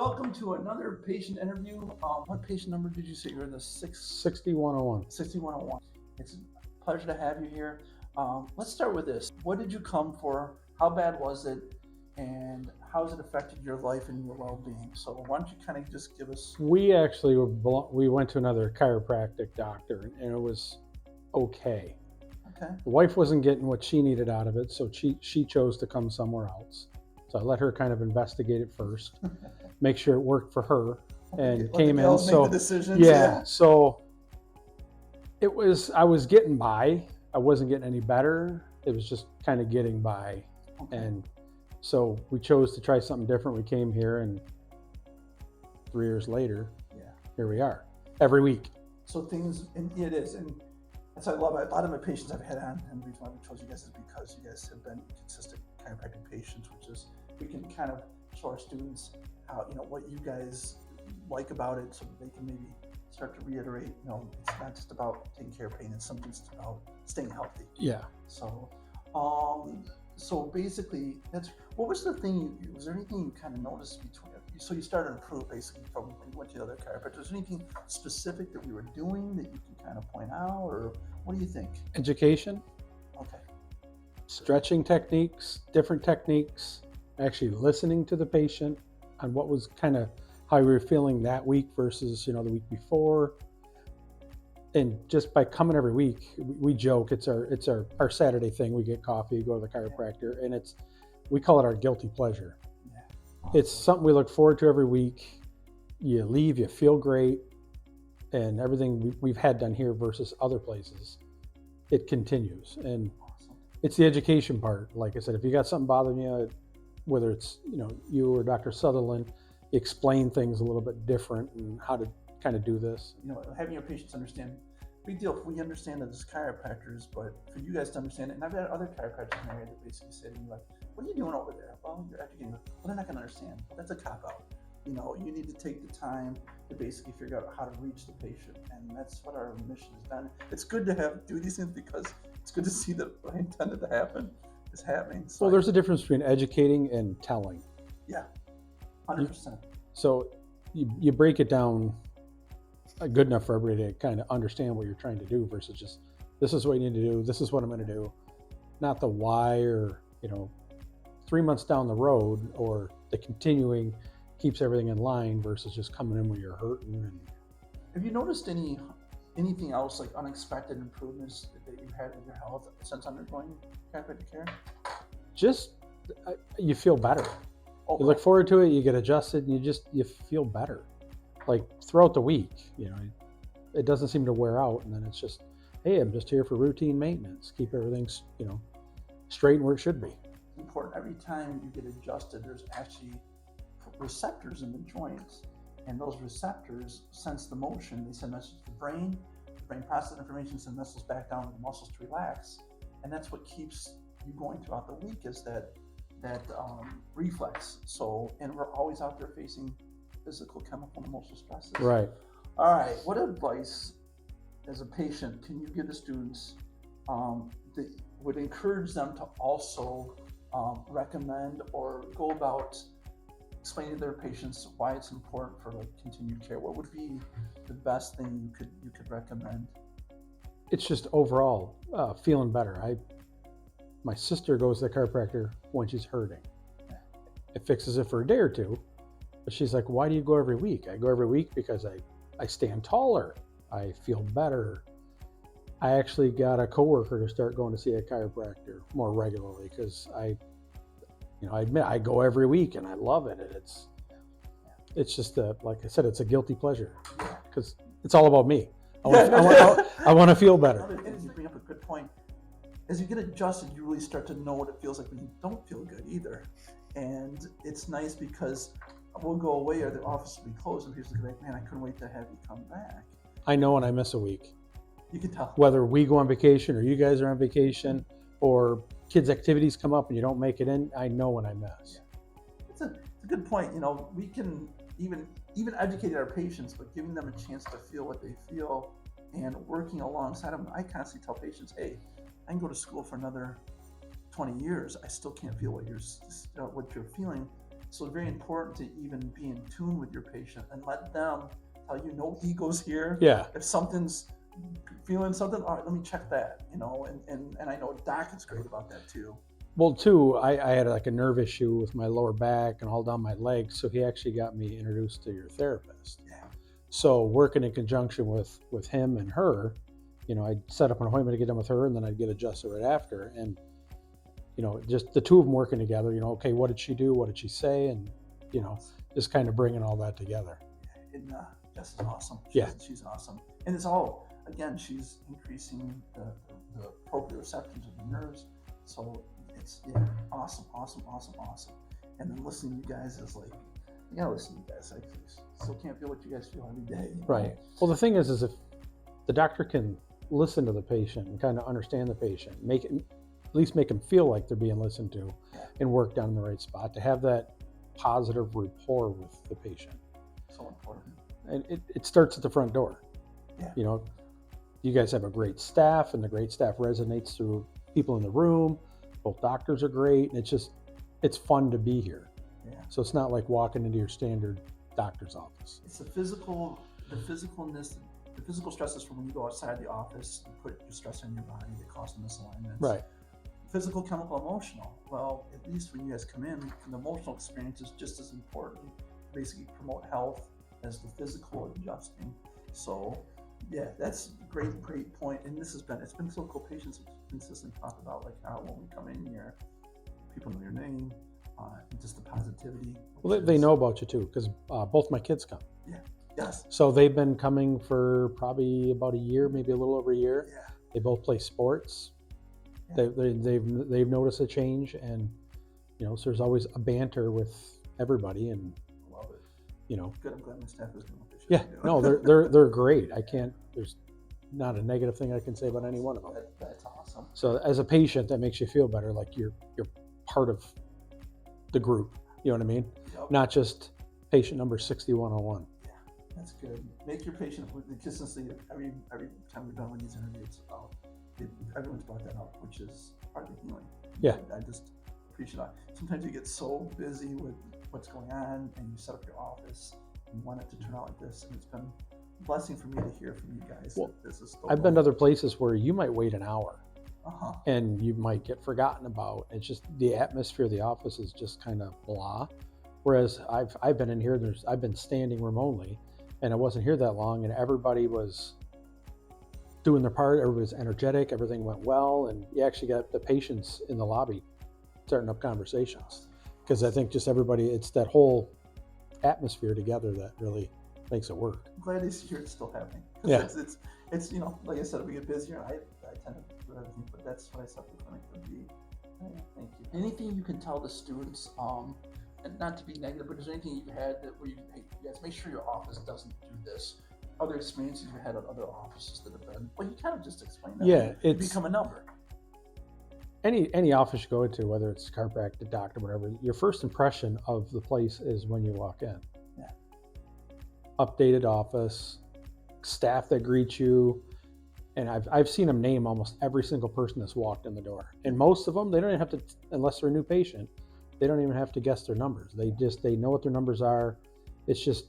Welcome to another patient interview. What patient number did you say? You're in the 6101. 6101. It's a pleasure to have you here. Let's start with this. What did you come for? How bad was it? And how has it affected your life and your well-being? So why don't you kind of just give us... We went to another chiropractic doctor, and it was okay. Okay. The wife wasn't getting what she needed out of it, so she chose to come somewhere else. So I let her kind of investigate it first, make sure it worked for her, and came in. So make the decisions. Yeah, so it was. I was getting by. I wasn't getting any better. It was just kind of getting by, Okay. and so we chose to try something different. We came here, and 3 years later, here we are every week. So things, and it is, and that's what I love. A lot of my patients I've had on, and the reason why we chose you guys is because you guys have been consistent chiropractic patients, which is we can kind of show our students how, what you guys like about it, so that they can maybe start to reiterate, it's not just about taking care of pain and symptoms, it's about staying healthy. Yeah. So basically, what was the thing? Was there anything you kind of noticed between? So you started to improve basically from when you went to the other chiropractor. Was there anything specific that we were doing that you can kind of point out, or what do you think? Education. Okay. Stretching techniques, different techniques, actually listening to the patient on what was kind of how we were feeling that week versus, the week before. And just by coming every week, we joke, it's our Saturday thing. We get coffee, go to the chiropractor, and we call it our guilty pleasure. Yeah. It's something we look forward to every week. You leave, you feel great, and everything we've had done here versus other places, it continues. And it's the education part. Like I said, if you got something bothering you, whether it's you or Dr. Sutherland, explain things a little bit different and how to kind of do this. Having your patients understand, big deal. If we understand that as chiropractors, but for you guys to understand it, and I've had other chiropractors in the area that basically say to me, like, what are you doing over there? Well, you're educating them. Well, they're not going to understand. Well, that's a cop-out. You need to take the time to basically figure out how to reach the patient, and that's what our mission has done. It's good to do these things because it's good to see that what I intended to happen is happening. So well, there's a difference between educating and telling. Yeah, 100%. So you break it down good enough for everybody to kind of understand what you're trying to do versus just, this is what you need to do, this is what I'm going to do, not the why or 3 months down the road, or the continuing keeps everything in line versus just coming in when you're hurting. And have you noticed anything else, like unexpected improvements that you've had with your health since undergoing chiropractic care? Just you feel better. Okay. You look forward to it, you get adjusted, and you feel better. Like throughout the week, it doesn't seem to wear out, and then it's just, hey, I'm just here for routine maintenance, keep everything straight where it should be. It's important. Every time you get adjusted, there's actually receptors in the joints, and those receptors sense the motion. They send messages to the brain processes information, send muscles back down to the muscles to relax, and that's what keeps you going throughout the week, is that reflex. So, and we're always out there facing physical, chemical, and emotional stresses. Right. All right. What advice, as a patient, can you give the students that would encourage them to also recommend or go about explaining to their patients why it's important for continued care? What would be the best thing you could recommend? It's just overall feeling better. My sister goes to the chiropractor when she's hurting. It fixes it for a day or two. But she's like, why do you go every week? I go every week because I stand taller. I feel better. I actually got a coworker to start going to see a chiropractor more regularly because I admit I go every week and I love it. And it's just like I said, it's a guilty pleasure because it's all about me. I want to feel better. And you bring up a good point. As you get adjusted, you really start to know what it feels like when you don't feel good either. And it's nice because we'll go away or the office will be closed and people will be like, man, I couldn't wait to have you come back. I know when I miss a week. You can tell. Whether we go on vacation or you guys are on vacation or kids' activities come up and you don't make it in, I know when I miss. Yeah. It's a good point. We can even educate our patients, but giving them a chance to feel what they feel and working alongside them. I constantly tell patients, hey, I can go to school for another 20 years. I still can't feel what you're feeling. So it's very important to even be in tune with your patient and let them tell you no egos here. Yeah. If something's feeling something, all right, let me check that, and I know Doc is great about that too. Well, too, I had like a nerve issue with my lower back and all down my legs, so he actually got me introduced to your therapist. Yeah. So working in conjunction with him and her, I'd set up an appointment to get done with her, and then I'd get adjusted right after. And just the two of them working together. Okay, what did she do? What did she say? And just kind of bringing all that together. And Jess is awesome. She's awesome, and it's all again. She's increasing the proprioceptors of the nerves, so it's awesome. And then listening to you guys is like, you gotta listen to you guys. I still can't feel what you guys feel every day. Right. Well, the thing is if the doctor can listen to the patient and kind of understand the patient, at least make them feel like they're being listened to, and work down in the right spot to have that positive rapport with the patient. So important. And it starts at the front door. Yeah. You guys have a great staff, and the great staff resonates through people in the room. Both doctors are great, and it's fun to be here. Yeah. So it's not like walking into your standard doctor's office. It's the physicalness, the physical stresses from when you go outside the office, you put your stress on your body, that cause the misalignments. Right. Physical, chemical, emotional. Well, at least when you guys come in, the emotional experience is just as important. Basically promote health as the physical adjusting. So that's a great point. And it's been so cool. Patients have consistently talked about like how when we come in here, people know your name, just the positivity. Well, they know about you too, because both my kids come. Yeah. Yes. So they've been coming for probably about a year, maybe a little over a year. Yeah. They both play sports. Yeah. They've noticed a change, and so there's always a banter with everybody, and love it. Good. I'm glad my staff is doing what they should yeah, do. no, they're great. There's not a negative thing I can say about any one of them. That's awesome. So as a patient, that makes you feel better, like you're part of the group. You know what I mean? Yep. Not just patient number 6101. Yeah, that's good. Make your patient with the consistency. Every time we've done one of these interviews, everyone's brought that up, which is part of the healing. Yeah. I just appreciate it. Sometimes you get so busy with what's going on, and you set up your office, and you want it to turn out like this, and it's been a blessing for me to hear from you guys. Well, that this is still I've been to other places where you might wait an hour. Uh-huh. And you might get forgotten about. It's just the atmosphere of the office is just kind of blah. Whereas I've been in here, I've been standing room only, and I wasn't here that long, and everybody was doing their part. Everybody was energetic. Everything went well, and you actually got the patients in the lobby starting up conversations, because I think just everybody, it's that whole atmosphere together that really makes it work. I'm glad to hear it's still happening. Yeah. It's like I said, we get busier. I tend to do everything, but that's what I set the clinic to be. Thank you. Anything you can tell the students, and not to be negative, but is there anything you've had that where you guys make sure your office doesn't do this? Other experiences you've had at other offices that have been, well, you kind of just explained that. Yeah, you become a number. Any office you go into, whether it's chiropractic, doctor, whatever, your first impression of the place is when you walk in. Yeah. Updated office, staff that greet you, and I've seen them name almost every single person that's walked in the door. And most of them, they don't even have to, unless they're a new patient, they don't even have to guess their numbers. They know what their numbers are. It's just,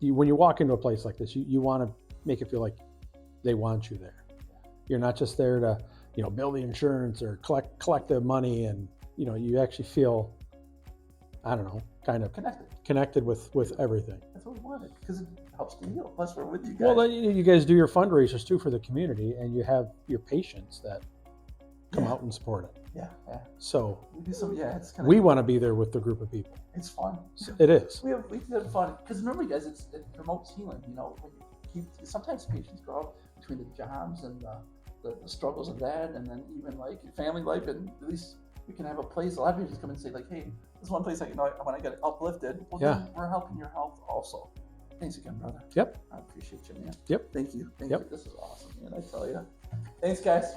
when you walk into a place like this, you want to make it feel like they want you there. You're not just there to, bill the insurance or collect the money, and you actually feel, I don't know, kind of connected with everything. That's what we wanted, because it helps to heal. Plus, we're with you guys. Well, then you guys do your fundraisers too for the community, and you have your patients that come out and support it. Yeah. So we do some. Yeah, it's kind of. We want to be there with the group of people. It's fun. It is. We have fun, because remember, guys, it promotes healing. When you sometimes patients grow up between the jobs and the struggles of that, and then even like family life, and at least we can have a place. A lot of people just come and say like, "Hey, this one place when I get uplifted." Well, then we're helping your health also. Thanks again, brother. Yep. I appreciate you, man. Yep. Thank you. Yep. This is awesome, man. I tell you. Thanks, guys.